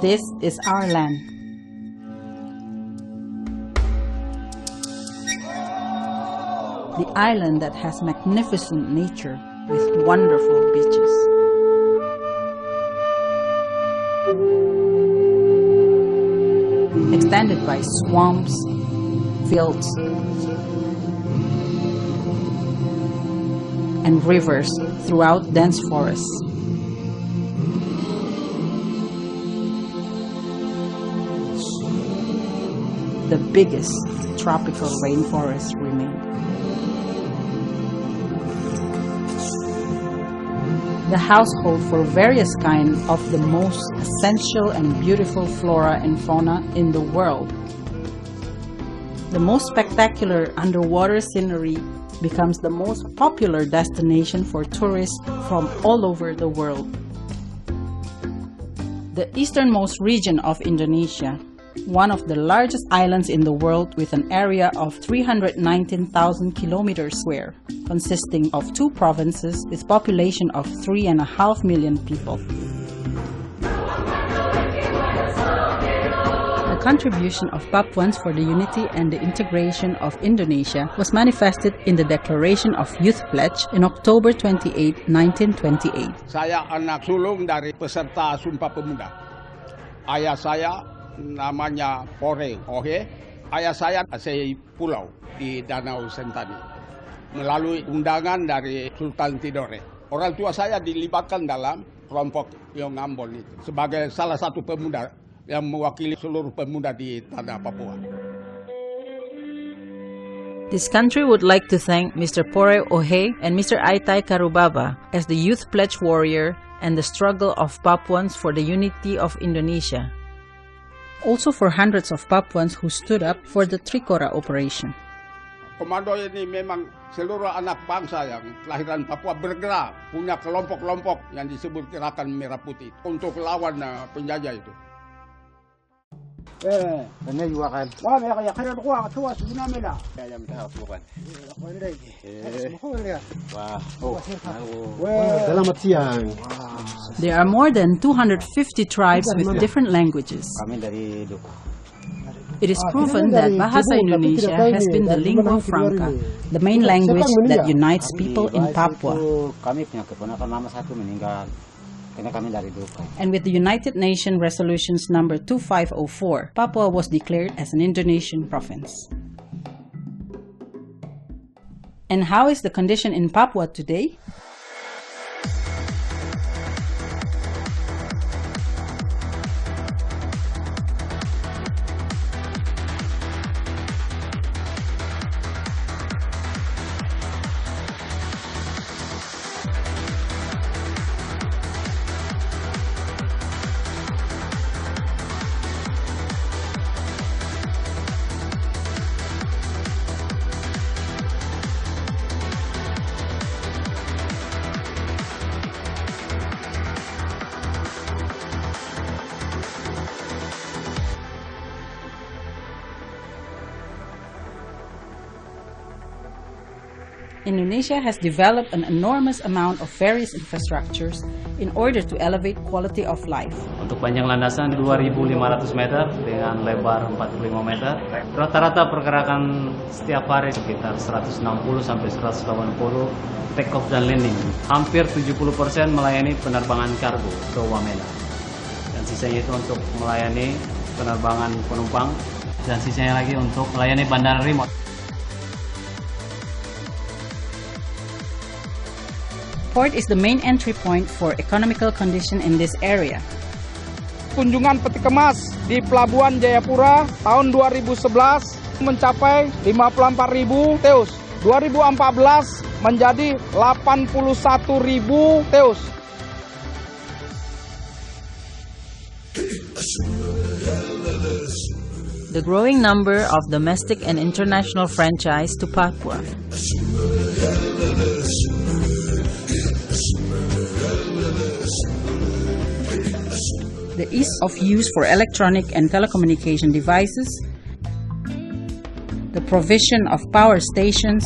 This is our land. The island that has magnificent nature with wonderful beaches. Extended by swamps, fields, and rivers throughout dense forests. The biggest tropical rainforest remain. The household for various kinds of the most essential and beautiful flora and fauna in the world. The most spectacular underwater scenery becomes the most popular destination for tourists from all over the world. The easternmost region of Indonesia, one of the largest islands in the world with an area of 319,000 kilometers square, consisting of 2 provinces with population of 3.5 million people. The contribution of Papuans for the unity and the integration of Indonesia was manifested in the Declaration of Youth Pledge in October 28, 1928. Saya anak sulung dari peserta Sumpah Pemuda. Ayah saya namanya Pore Ohe. Ayah saya asli pulau di Danau Sentani. Melalui undangan dari Sultan Tidore. Orang tua saya dilibatkan dalam kelompok Yong Ambon itu sebagai salah satu pemuda yang mewakili seluruh pemuda di tanah Papua. This country would like to thank Mr. Pore Ohe and Mr. Aitai Karubaba as the youth pledge warrior and the struggle of Papuans for the unity of Indonesia. Also for hundreds of Papuans who stood up for the Trikora operation. Komando ini memang seluruh anak bangsa yang kelahiran Papua bergerak, punya kelompok-kelompok yang disebut Gerakan Merah Putih untuk lawan penjajah itu. Ini juga kan. Wah, ya kira gua tua tsunami lah. Ya minta bukan. Wah, selamat siang. There are more than 250 tribes with different languages. Kami dari Duku. It is proven that Bahasa Indonesia has been the lingua franca, the main language that unites people in Papua. Kami punya keponakan mama satu meninggal. Karena kami dari Duku. And with the United Nations Resolutions number 2504, Papua was declared as an Indonesian province. And how is the condition in Papua today? Indonesia has developed an enormous amount of various infrastructures in order to elevate quality of life. Untuk panjang landasan 2.500 meter dengan lebar 45 meter. Rata-rata pergerakan setiap hari sekitar 160 sampai 180 take off dan landing. Hampir 70% melayani penerbangan kargo ke Wamena. Dan sisanya itu untuk melayani penerbangan penumpang dan sisanya lagi untuk melayani bandara remote. Port is the main entry point for economical condition in this area. Kunjungan peti kemas di Pelabuhan Jayapura tahun 2011 mencapai 54.000 teus. 2014 menjadi 81.000 teus. The growing number of domestic and international franchise to Papua. The ease of use for electronic and telecommunication devices, the provision of power stations,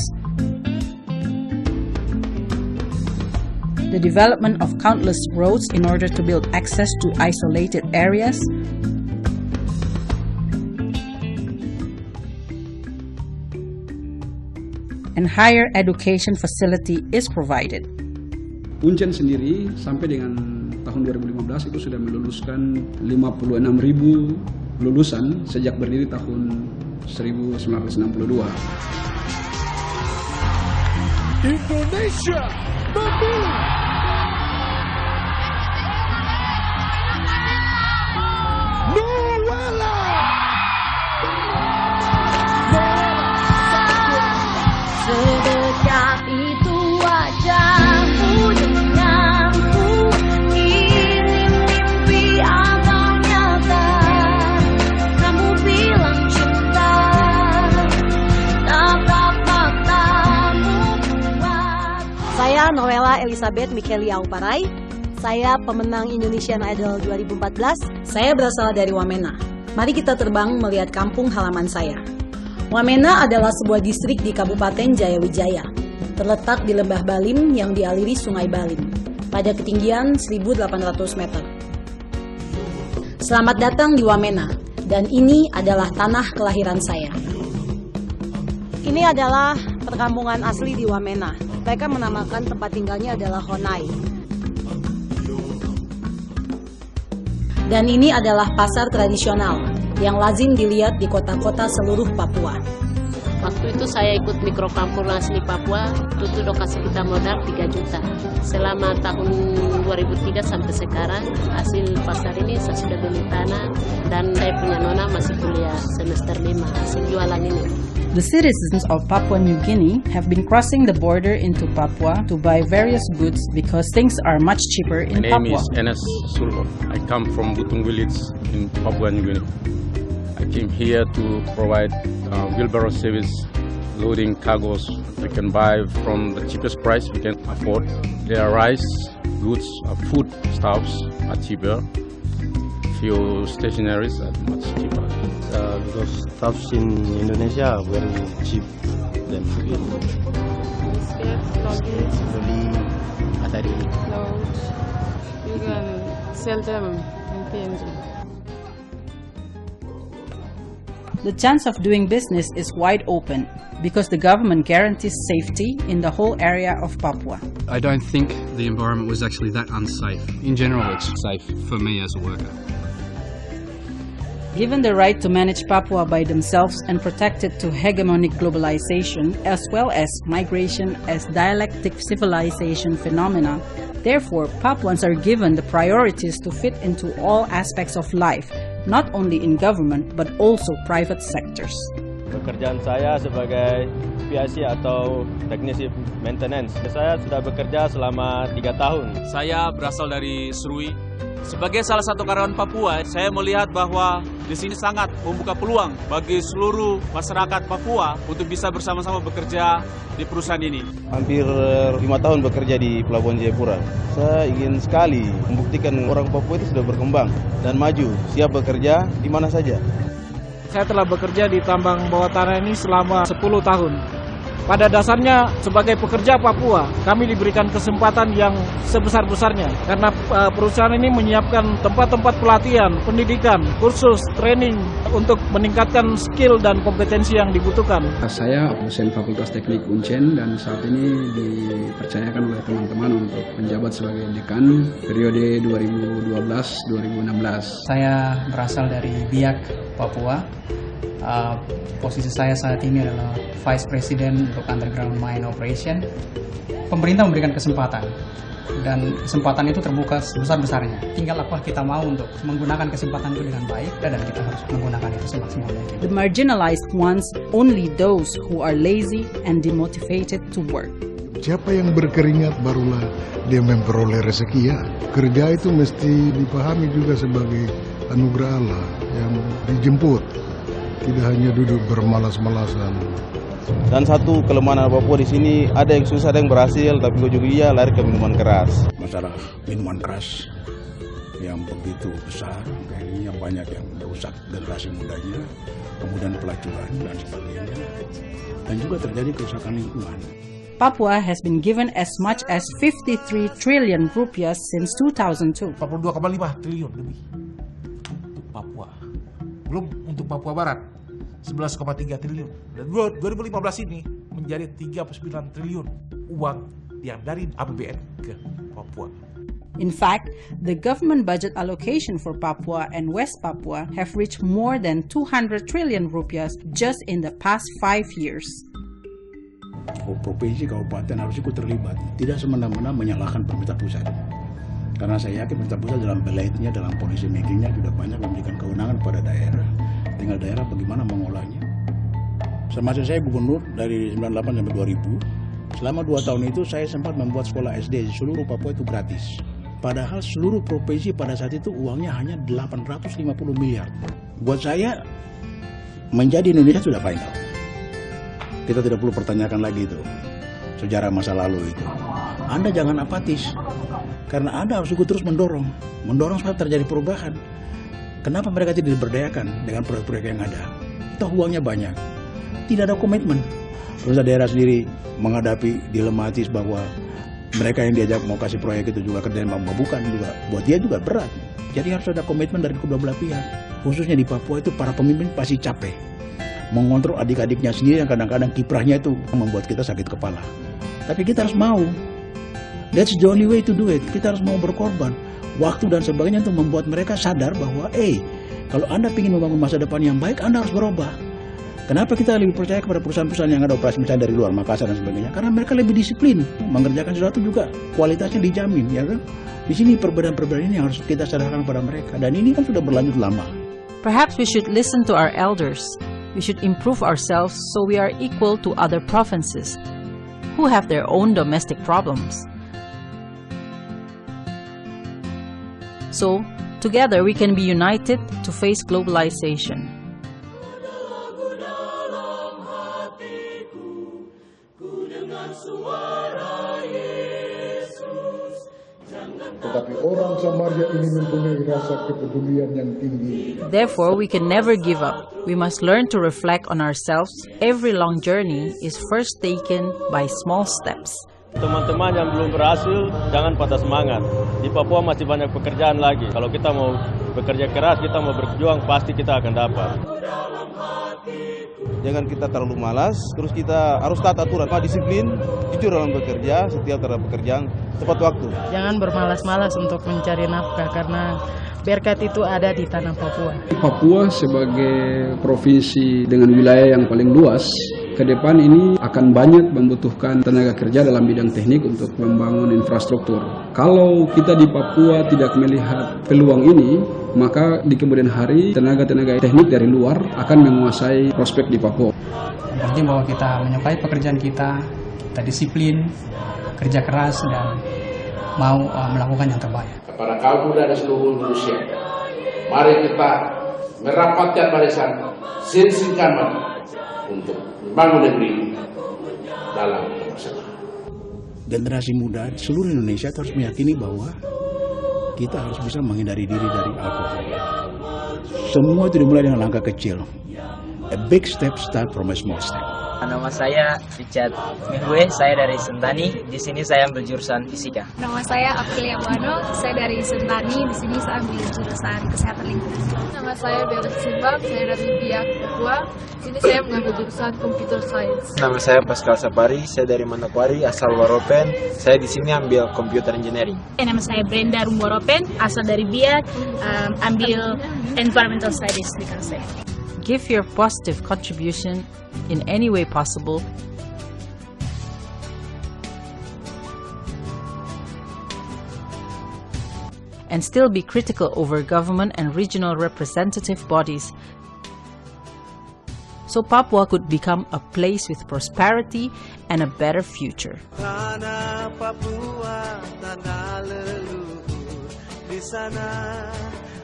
the development of countless roads in order to build access to isolated areas, and higher education facility is provided. Uncen sendiri sampai dengan tahun 2015 itu sudah meluluskan 56.000 lulusan sejak berdiri tahun 1962. Indonesia memilih. Noella. Sedekat itu wajahmu denganku, ini mimpi atau nyata? Kamu bilang cinta, tatap-matamu kuat. Saya Noella Elizabeth Micheli Auparai. Saya pemenang Indonesian Idol 2014. Saya berasal dari Wamena. Mari kita terbang melihat kampung halaman saya. Wamena adalah sebuah distrik di Kabupaten Jayawijaya, terletak di Lembah Balim yang dialiri Sungai Balim, pada ketinggian 1.800 meter. Selamat datang di Wamena, dan ini adalah tanah kelahiran saya. Ini adalah perkampungan asli di Wamena. Mereka menamakan tempat tinggalnya adalah Honai. Dan ini adalah pasar tradisional yang lazim dilihat di kota-kota seluruh Papua. Waktu itu saya ikut mikrokampung asli Papua, itu kasih kita modal 3 juta. Selama tahun 2003 sampai sekarang, hasil pasar ini saya sudah beli tanah, dan saya punya nona masih kuliah semester 5, hasil jualan ini. The citizens of Papua New Guinea have been crossing the border into Papua to buy various goods because things are much cheaper in Papua. My name is Enes Sulov. I come from Butung village in Papua New Guinea. I came here to provide wheelbarrow service, loading cargoes. We can buy from the cheapest price we can afford. Their rice, goods, food stuffs are cheaper. Few stationaries are much cheaper. Because stuffs in Indonesia are very cheap than in clothes. You can sell them in PNG. The chance of doing business is wide open because the government guarantees safety in the whole area of Papua. I don't think the environment was actually that unsafe. In general, it's safe for me as a worker. Given the right to manage Papua by themselves and protected to hegemonic globalization as well as migration as dialectic civilization phenomena, therefore Papuans are given the priorities to fit into all aspects of life, not only in government but also private sectors. Pekerjaan saya sebagai PIC atau teknisi maintenance. Saya sudah bekerja selama 3 tahun. Saya berasal dari Serui. Sebagai salah satu karyawan Papua, saya melihat bahwa di sini sangat membuka peluang bagi seluruh masyarakat Papua untuk bisa bersama-sama bekerja di perusahaan ini. Hampir 5 tahun bekerja di Pelabuhan Jayapura. Saya ingin sekali membuktikan orang Papua itu sudah berkembang dan maju, siap bekerja di mana saja. Saya telah bekerja di tambang bawah tanah ini selama 10 tahun. Pada dasarnya sebagai pekerja Papua, kami diberikan kesempatan yang sebesar-besarnya karena perusahaan ini menyiapkan tempat-tempat pelatihan, pendidikan, kursus, training untuk meningkatkan skill dan kompetensi yang dibutuhkan. Saya dosen Fakultas Teknik Uncen dan saat ini dipercayakan oleh teman-teman untuk menjabat sebagai dekan periode 2012-2016. Saya berasal dari Biak, Papua. Posisi saya saat ini adalah Vice President untuk Underground Mine Operation. Pemerintah memberikan kesempatan dan kesempatan itu terbuka sebesar-besarnya. Tinggal apa kita mau untuk menggunakan kesempatan itu dengan baik dan kita harus menggunakan itu semaksimal mungkin. The marginalized ones, only those who are lazy and demotivated to work. Siapa yang berkeringat barulah dia memperoleh rezeki ya. Kerja itu mesti dipahami juga sebagai anugerah Allah yang dijemput. Tidak hanya duduk bermalas-malasan. Dan satu kelemahan Papua di sini, ada yang susah, ada yang berhasil, tapi ujung-ujungnya lari ke minuman keras. Masalah minuman keras yang begitu besar, ini yang banyak yang merusak generasi mudanya, kemudian pelacuran dan sebagainya, dan juga terjadi kerusakan lingkungan. Papua has been given as much as 53 trillion rupiah since 2002. 42,5 triliun lebih untuk Papua. Belum untuk Papua Barat 11,3 triliun. Dan 2015 ini menjadi 39 triliun uang yang dari APBN ke Papua. In fact, the government budget allocation for Papua and West Papua have reached more than 200 trillion rupiah just in the past 5 years. Provinsi, kabupaten harus ikut terlibat, tidak semena-mena menyalahkan pemerintah pusat. Karena saya yakin pemerintah pusat dalam belitnya, dalam policy makingnya sudah banyak memberikan kewenangan pada daerah. Tinggal daerah bagaimana mengolahnya. Semasa saya gubernur dari 98 sampai 2000, selama 2 tahun itu saya sempat membuat sekolah SD di seluruh Papua itu gratis. Padahal seluruh provinsi pada saat itu uangnya hanya 850 miliar. Buat saya, menjadi Indonesia sudah final. Kita tidak perlu pertanyakan lagi itu, sejarah masa lalu itu. Anda jangan apatis, karena Anda harus ikut terus mendorong supaya terjadi perubahan. Kenapa mereka tidak diberdayakan dengan proyek-proyek yang ada? Toh uangnya banyak, tidak ada komitmen. Terus daerah sendiri menghadapi dilematis bahwa mereka yang diajak mau kasih proyek itu juga kerjaan bukan juga, buat dia juga berat. Jadi harus ada komitmen dari kedua belah pihak. Khususnya di Papua itu para pemimpin pasti capek mengontrol adik-adiknya sendiri yang kadang-kadang kiprahnya itu membuat kita sakit kepala. Tapi kita harus mau. That's the only way to do it. Kita harus mau berkorban waktu dan sebagainya untuk membuat mereka sadar bahwa kalau Anda ingin membangun masa depan yang baik, Anda harus berubah. Kenapa kita lebih percaya kepada perusahaan-perusahaan yang ada operasi misalnya dari luar, Makassar dan sebagainya? Karena mereka lebih disiplin, mengerjakan sesuatu juga kualitasnya dijamin, ya kan? Di sini perbedaan-perbedaan ini yang harus kita sadarkan pada mereka, dan ini kan sudah berlanjut lama. Perhaps we should listen to our elders. We should improve ourselves so we are equal to other provinces who have their own domestic problems. So, together we can be united to face globalization. Tetapi orang Samaria ini mempunyai rasa kepedulian yang tinggi. Therefore, we can never give up. We must learn to reflect on ourselves. Every long journey is first taken by small steps. Teman-teman yang belum berhasil, jangan patah semangat. Di Papua masih banyak pekerjaan lagi. Kalau kita mau bekerja keras, kita mau berjuang, pasti kita akan dapat. Jangan kita terlalu malas, terus kita harus taat aturan, disiplin, jujur dalam bekerja, setiap terhadap pekerjaan, tepat waktu. Jangan bermalas-malas untuk mencari nafkah karena berkat itu ada di tanah Papua. Papua sebagai provinsi dengan wilayah yang paling luas, ke depan ini akan banyak membutuhkan tenaga kerja dalam bidang teknik untuk membangun infrastruktur. Kalau kita di Papua tidak melihat peluang ini, maka di kemudian hari tenaga-tenaga teknik dari luar akan menguasai prospek di Papua. Yang penting bahwa kita menyukai pekerjaan kita disiplin, kerja keras, dan mau melakukan yang terbaik. Kepada kaum muda dan seluruh Indonesia, mari kita merapatkan barisan singkat untuk membangun negeri dalam kebersamaan. Generasi muda seluruh Indonesia harus meyakini bahwa kita harus bisa menghindari diri dari alkohol. Semua itu dimulai dengan langkah kecil. A big step start from a small step. Nama saya Richard Mihwe, saya dari Sentani. Di sini saya ambil jurusan fisika. Nama saya Aprilia Buano, saya dari Sentani. Di sini saya ambil jurusan kesehatan lingkungan. Nama saya Bella Simbang, saya dari Biak Papua. Di sini saya mengambil jurusan computer science. Nama saya Pascal Sapari, saya dari Manokwari, asal Waropen. Saya di sini ambil computer engineering. Nama saya Brenda Rumwaropen, asal dari Biak, ambil environmental studies di Kalsel. Give your positive contribution in any way possible. And still be critical over government and regional representative bodies, so Papua could become a place with prosperity and a better future. Tanah Papua, tanah leluhur, di sana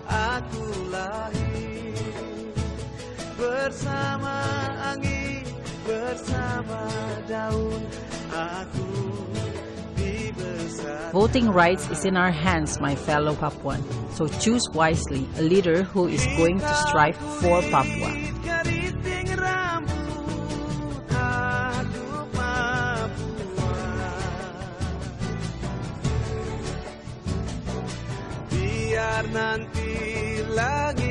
aku lahir. Bersama angin, bersama daun, aku dibesarkan. Voting rights is in our hands, my fellow Papuan. So choose wisely a leader who is going to strive for Papua. Keriting rambut, aduh Papua. biar nanti langit